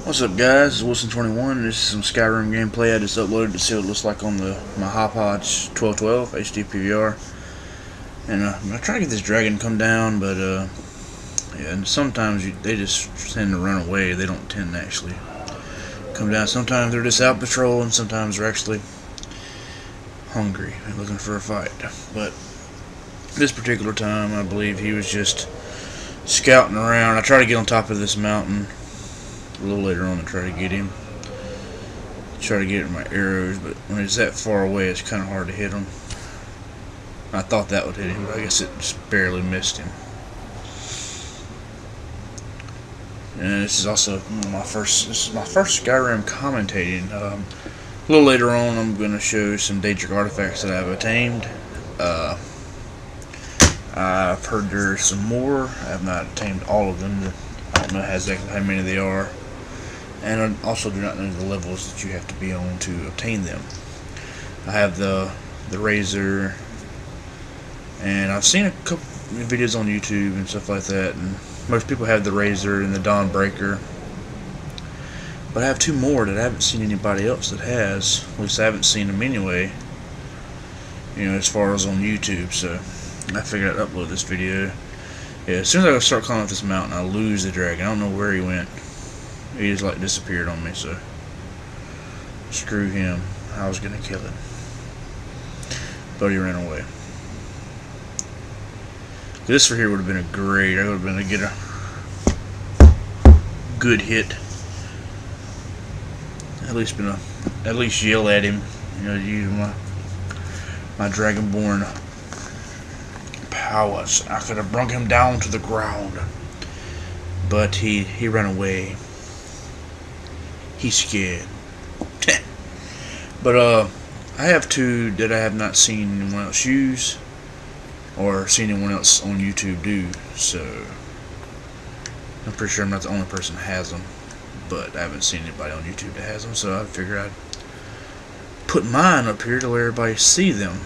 What's up, guys? It's Wilson21. This is some Skyrim gameplay I just uploaded to see what it looks like on my Hopodge 1212 HD PVR. And I try to get this dragon to come down, but yeah, and sometimes they just tend to run away. They don't tend to actually come down. Sometimes they're just out patrolling, sometimes they're actually hungry and looking for a fight. But this particular time, I believe he was just scouting around. I tried to get on top of this mountain a little later on to try to get him. Try to get it with my arrows, but when he's that far away, it's kind of hard to hit him. I thought that would hit him, but I guess it just barely missed him. And this is also my first Skyrim commentating. A little later on, I'm going to show some Daedric artifacts that I've attained. I've heard there's some more. I have not attained all of them. I don't know exactly how many they are. And I also do not know the levels that you have to be on to obtain them. I have the razor, and I've seen a couple videos on YouTube and stuff like that, and most people have the razor and the Dawnbreaker. But I have two more that I haven't seen anybody else that has. At least I haven't seen them anyway, you know, as far as on YouTube. So I figured I'd upload this video. Yeah, as soon as I start climbing up this mountain, I lose the dragon. I don't know where he went. He just like disappeared on me, so screw him. I was gonna kill him, but he ran away. This for here would have been a great. I would have been to get a good hit. At least yell at him. You know, use my dragonborn powers. I could have brought him down to the ground, but he ran away. He's scared. But I have two that I have not seen anyone else use or seen anyone else on YouTube do, so I'm pretty sure I'm not the only person that has them, but I haven't seen anybody on YouTube that has them, so I figured I'd put mine up here to let everybody see them.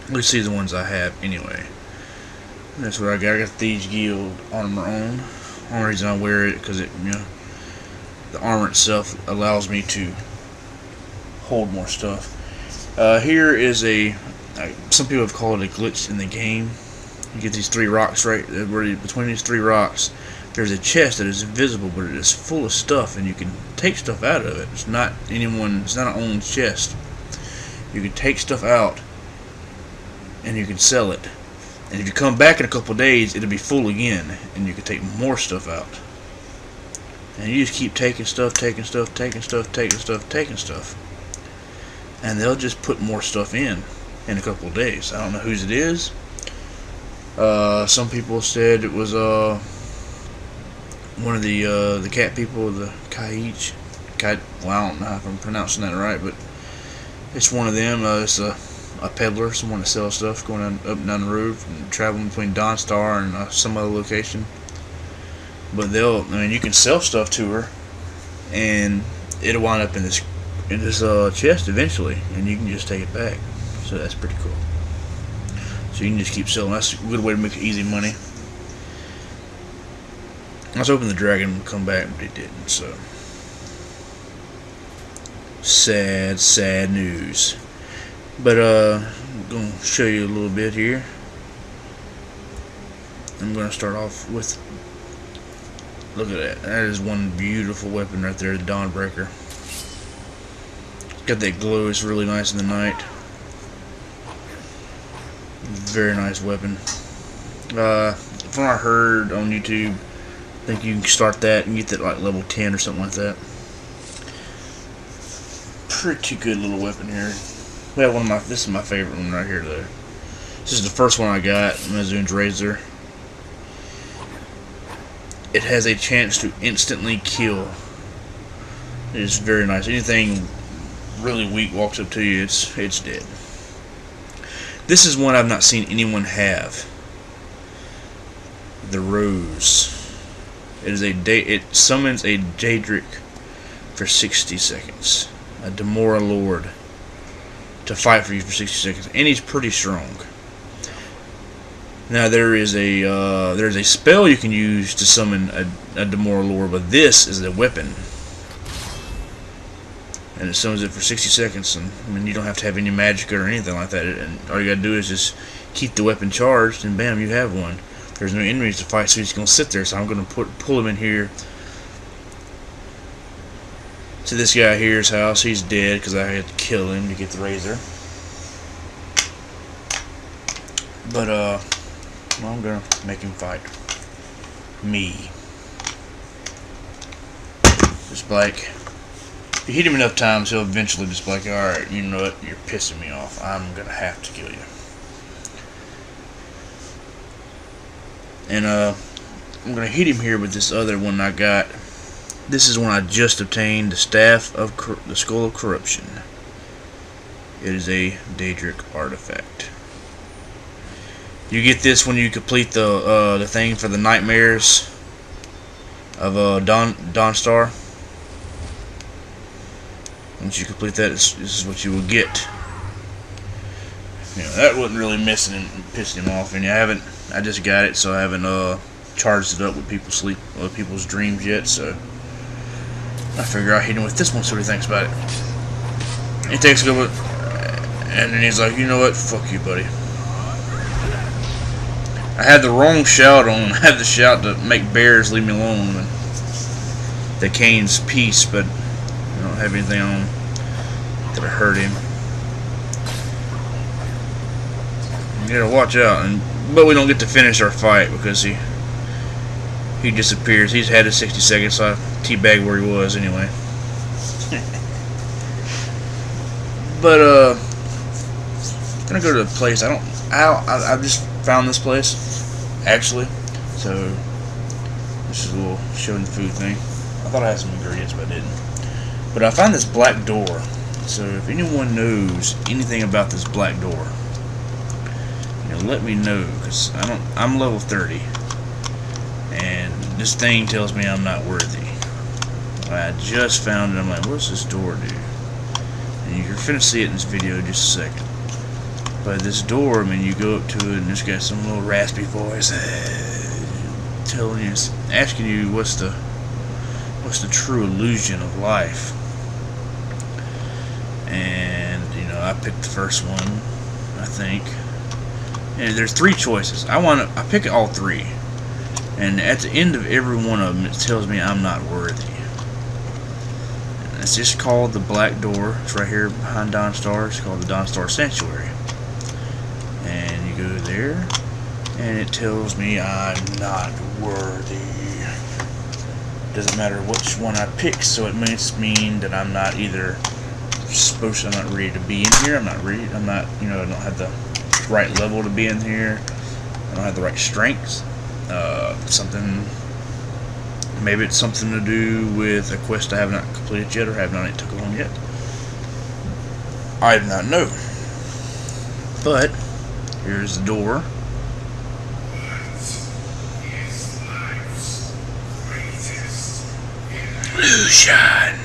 At least see the ones I have anyway. And that's what I got. I got Thieves Guild armor on. The only reason I wear it because it, you know, the armor itself allows me to hold more stuff. Here is some people have called it a glitch in the game. You get these three rocks right between these three rocks. There's a chest that is invisible, but it is full of stuff, and you can take stuff out of it. It's not an owned chest. You can take stuff out, and you can sell it. And if you come back in a couple days, it'll be full again, and you can take more stuff out. And you just keep taking stuff, and they'll just put more stuff in a couple of days. I don't know whose it is. Some people said it was one of the cat people, the Kaich. Well, I don't know if I'm pronouncing that right, but it's one of them. It's a peddler, someone that sells stuff, going up and down the road, and traveling between Dawnstar and some other location. But you can sell stuff to her, and it'll wind up in this chest eventually, and you can just take it back. So that's pretty cool. So you can just keep selling. That's a good way to make easy money. I was hoping the dragon would come back, but it didn't. So sad news. But I'm gonna show you a little bit here. I'm gonna start off with. Look at that. That is one beautiful weapon right there, the Dawnbreaker. Got that glow. It's really nice in the night. Very nice weapon. From what I heard on YouTube, I think you can start that and get that like level 10 or something like that. Pretty good little weapon here. Well, this is my favorite one right here though. This is the first one I got, Mazoon's Razor. It has a chance to instantly kill. It is very nice. Anything really weak walks up to you, it's dead. This is one I've not seen anyone have. The Rose. It summons a Daedric for 60 seconds. A Demora Lord to fight for you for 60 seconds, and he's pretty strong. Now there's a spell you can use to summon a Demora lore, but this is a weapon, and it summons it for 60 seconds. And I mean, you don't have to have any magic or anything like that. And all you gotta do is just keep the weapon charged, and bam, you have one. There's no enemies to fight, so he's gonna sit there. So I'm gonna pull him in here to this guy here's house. He's dead because I had to kill him to get the razor. But well, I'm gonna make him fight me. Just like, if you hit him enough times, he'll eventually just be like, alright, you know what, you're pissing me off. I'm gonna have to kill you. And I'm gonna hit him here with this other one I got. This is one I just obtained, the Staff of the Skull of Corruption. It is a Daedric artifact. You get this when you complete the thing for the nightmares of Dawnstar. Once you complete that, this is what you will get. You know, that wasn't really missing and pissing him off, and I just got it, so I haven't charged it up with people's dreams yet. So I figure I'll hit him with this one, see what he thinks about it. He takes a good look, and then he's like, you know what, fuck you, buddy. I had the wrong shout on. I had the shout to make bears leave me alone, and the Cane's peace, but I don't have anything on that I hurt him. You gotta watch out, but we don't get to finish our fight because he disappears. He's had his 60 seconds, so I teabagged where he was anyway. But I'm gonna go to a place I just found this place actually, so this is a little showing the food thing. I thought I had some ingredients, but I didn't. But I found this black door. So if anyone knows anything about this black door, you know, let me know, because I'm level 30, and this thing tells me I'm not worthy. I just found it. I'm like, what's this door do? And you're finna see it in this video in just a second. But this door, I mean, you go up to it, and it's got some little raspy voice telling you, asking you what's the true illusion of life. And you know, I picked the first one, I think. And there's 3 choices. I pick all 3, and at the end of every one of them, it tells me I'm not worthy. And it's just called the Black Door. It's right here behind Dawnstar. It's called the Dawnstar Sanctuary. And you go there, and it tells me I'm not worthy. Doesn't matter which one I pick, so it must mean that I'm not either I'm not ready to be in here. I'm not, you know, I don't have the right level to be in here. I don't have the right strengths. Maybe it's something to do with a quest I have not completed yet, or have not took along yet. I do not know. But here's the door. Illusion.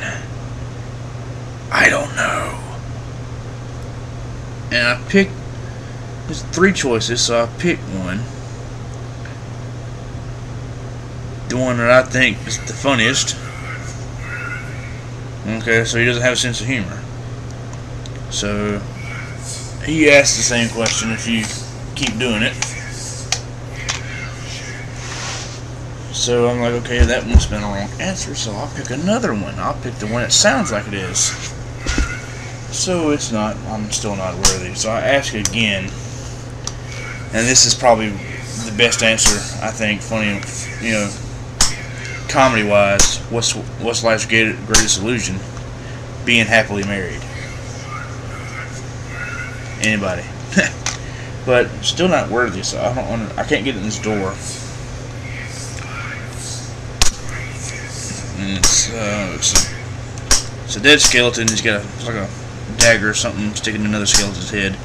I don't know. And I picked, there's 3 choices, so I picked one. The one that I think is the funniest. Okay, so he doesn't have a sense of humor. So he asks the same question if you keep doing it. So I'm like, okay, that must have been a wrong answer, so I'll pick another one. I'll pick the one that sounds like it is. So it's not, I'm still not worthy. So I ask again, and this is probably the best answer, I think, funny, you know, comedy-wise. What's life's greatest illusion? Being happily married. Anybody. But still not worthy, so I can't get in this door. And it's a dead skeleton. He's got like a dagger or something sticking in another skeleton's head,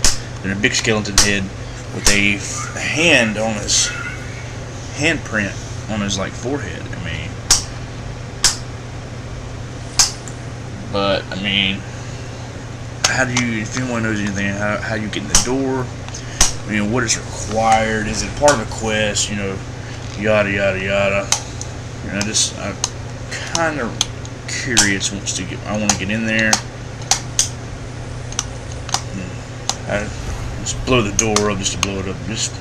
and a big skeleton head with a hand on his handprint on his like forehead. I mean, but I mean, how do you? If anyone knows anything, how you get in the door? You know, what is required? Is it part of the quest? You know, yada yada yada. You know, I'm kind of curious. I want to get in there. I just blow the door up just to blow it up. Just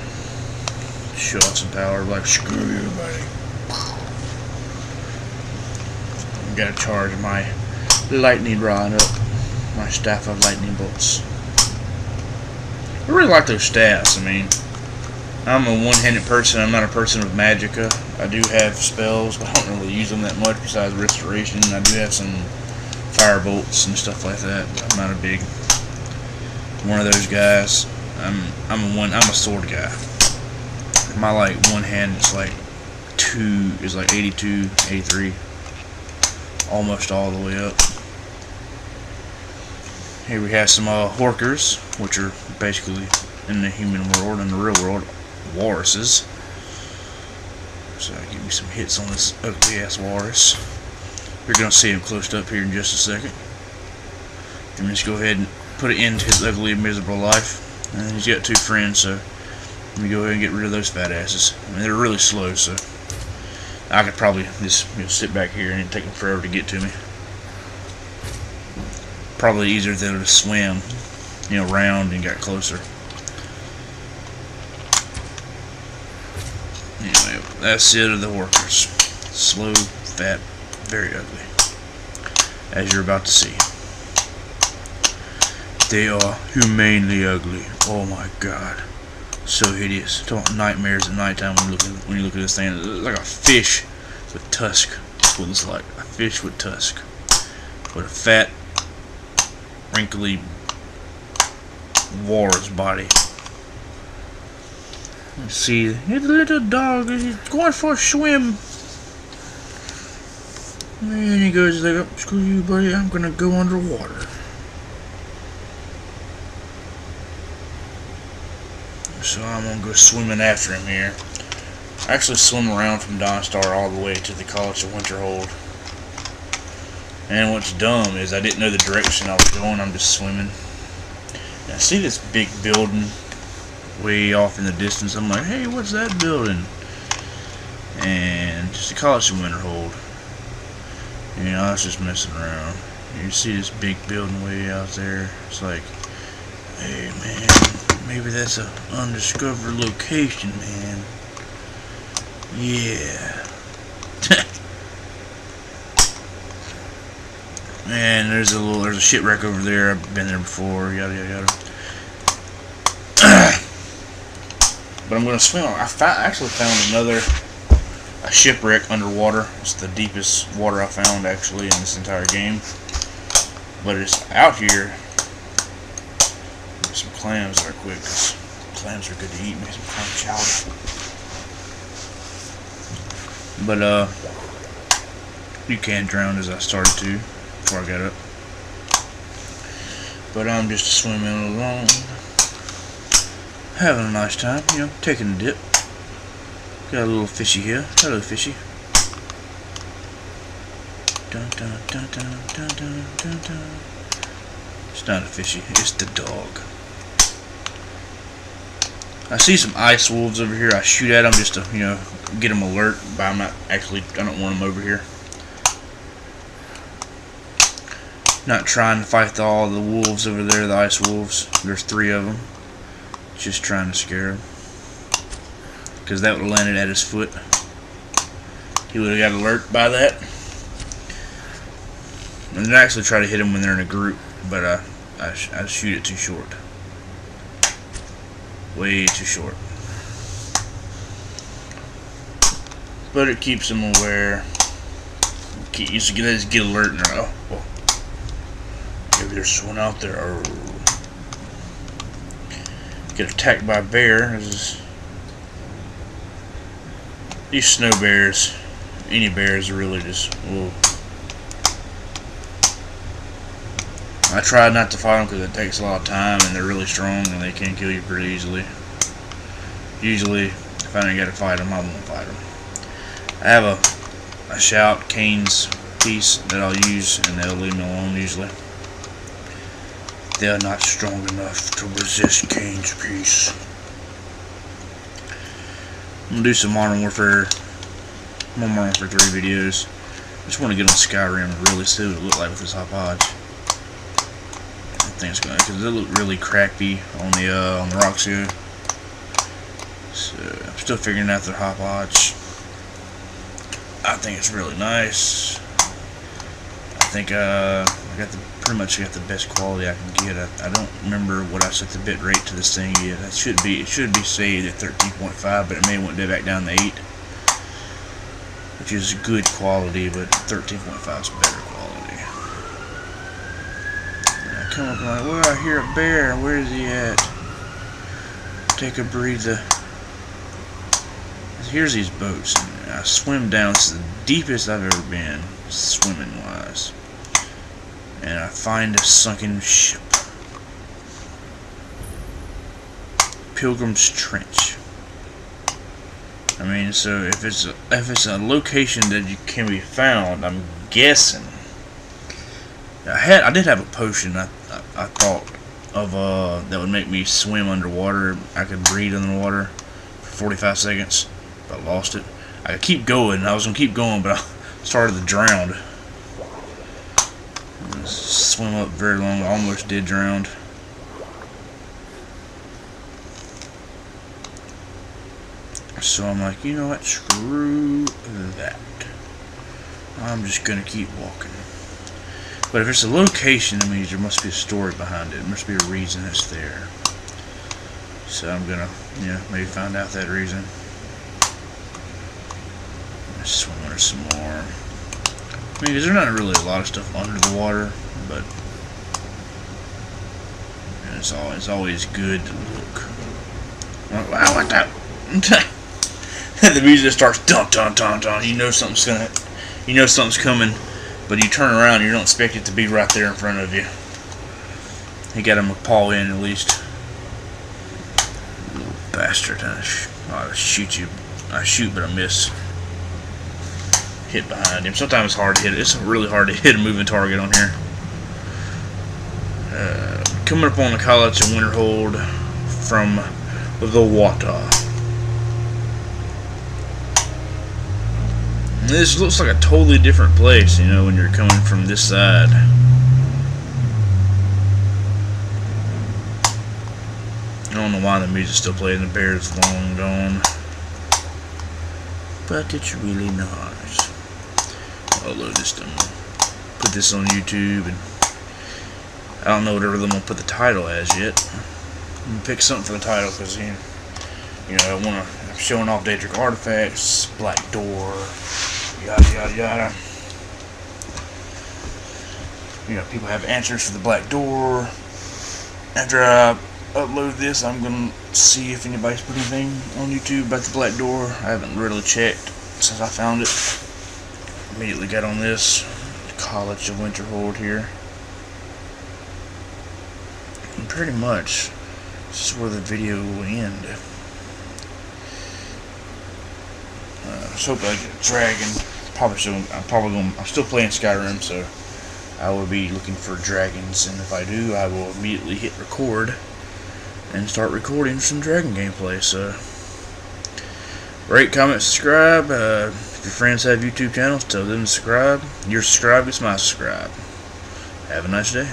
show off some power. Like, screw you, buddy. Gotta charge my lightning rod up. My staff of lightning bolts. I really like those staffs. I mean, I'm a one-handed person. I'm not a person of magicka. I do have spells, but I don't really use them that much besides restoration. I do have some fire bolts and stuff like that, but I'm not a big one of those guys. I'm a sword guy. My like one hand is like 82, 83, almost all the way up. Here we have some horkers, which are basically in the human world, in the real world, walruses. So I'll give me some hits on this ugly ass walrus. You're gonna see him close up here in just a second. And just go ahead and put an end to his ugly, miserable life. And he's got 2 friends, so let me go ahead and get rid of those fat asses. I mean, they're really slow, so I could probably just sit back here and it'd take them forever to get to me. Probably easier than to swim, you know, round and got closer. Anyway, that's it of the workers. Slow, fat, very ugly, as you're about to see. They are humanely ugly. Oh my god, so hideous. Talking nightmares at nighttime when you look at this thing. It's like a fish with tusk. That's what it's like. A fish with tusk, with a fat, wrinkly walrus body. Let's see, here's the little dog. He's going for a swim. And he goes like, oh, screw you, buddy. I'm gonna go underwater. So I'm gonna go swimming after him here. I actually swim around from Dawnstar all the way to the College of Winterhold. And what's dumb is I didn't know the direction I was going. I'm just swimming. And I see this big building way off in the distance. I'm like, hey, what's that building? And just the College of Winterhold. You know, I was just messing around. You see this big building way out there. It's like, hey, man, maybe that's an undiscovered location, man. Yeah. And there's a shipwreck over there. I've been there before. Yada yada yada. But I'm gonna swim. I actually found a shipwreck underwater. It's the deepest water I found actually in this entire game. But it's out here. Get some clams there quick, 'cause clams are good to eat. Make some clam chowder. But you can drown as I started to before I got up. But I'm just swimming along, having a nice time, you know, taking a dip. Got a little fishy here. Hello, fishy. Dun, dun, dun, dun, dun, dun, dun, dun. It's not a fishy, it's the dog. I see some ice wolves over here. I shoot at them just to, you know, get them alert, but I'm not actually, I don't want them over here. Not trying to fight all the wolves over there, the ice wolves. There's 3 of them. Just trying to scare him. Because that would have landed at his foot. He would have got alert by that. And then actually try to hit him when they're in a group, but I shoot it too short. Way too short. But it keeps them aware. You just get alert and they're like, oh, maybe there's one out there. Or get attacked by a bear. These snow bears, any bears, are really just, whoa. I try not to fight them because it takes a lot of time and they're really strong and they can kill you pretty easily. Usually, if I ain't got to fight them, I won't fight them. I have a shout, Cane's piece that I'll use and they'll leave me alone usually. They're not strong enough to resist Cane's piece. I'm gonna do some Modern Warfare 3 videos. I just want to get on Skyrim and really see what it look like with this hopodge. I think it's gonna, because it look really crappy on the rocks here. So I'm still figuring out the hopodge. I think it's really nice. I think pretty much got the best quality I can get. I don't remember what I set the bit rate to this thing yet. It should be saved at 13.5, but it may want to go back down to 8, which is good quality, but 13.5 is better quality. And I come up and I'm like, well, I hear a bear. Where is he at? Take a breather. Here's these boats. And I swim down. This is the deepest I've ever been, swimming wise. And I find a sunken ship. Pilgrim's Trench. I mean, so if it's a location that you can be found, I'm guessing. I did have a potion I thought of that would make me swim underwater. I could breathe underwater for 45 seconds, but I lost it. I could keep going. I was gonna keep going, but I started to drown. Swim up very long. I almost did drown. So I'm like, you know what? Screw that. I'm just gonna keep walking. But if it's a location, that means there must be a story behind it. There must be a reason it's there. So I'm gonna, maybe find out that reason. Swim under some more. I mean, there's not really a lot of stuff under the water, but it's always good to look. Wow, what that? The music starts dun dun dun dun. You know something's coming, but you turn around and you don't expect it to be right there in front of you. He got him a paw in at least. Little bastard! I shoot you. I shoot, but I miss. Hit behind him. Sometimes it's hard to hit it. It's really hard to hit a moving target on here. Coming up on the college of Winterhold from the water. This looks like a totally different place, when you're coming from this side. I don't know why the music's still playing. The bear's long gone. But it's really nice. I'll load this down. Put this on YouTube, and I don't know whatever I'm gonna put the title as yet. I'm gonna pick something for the title because I'm showing off Daedric artifacts, Black Door, yada yada yada. People have answers for the Black Door. After I upload this, I'm gonna see if anybody's put anything on YouTube about the Black Door. I haven't really checked since I found it. Immediately got on this. The College of Winterhold here. And pretty much, this is where the video will end. I hope I get a dragon. I'm still playing Skyrim, so I will be looking for dragons, and if I do, I will immediately hit record and start recording some dragon gameplay. So rate, comment, subscribe. If your friends have YouTube channels, tell them to subscribe. Your subscribe gets my subscribe. Have a nice day.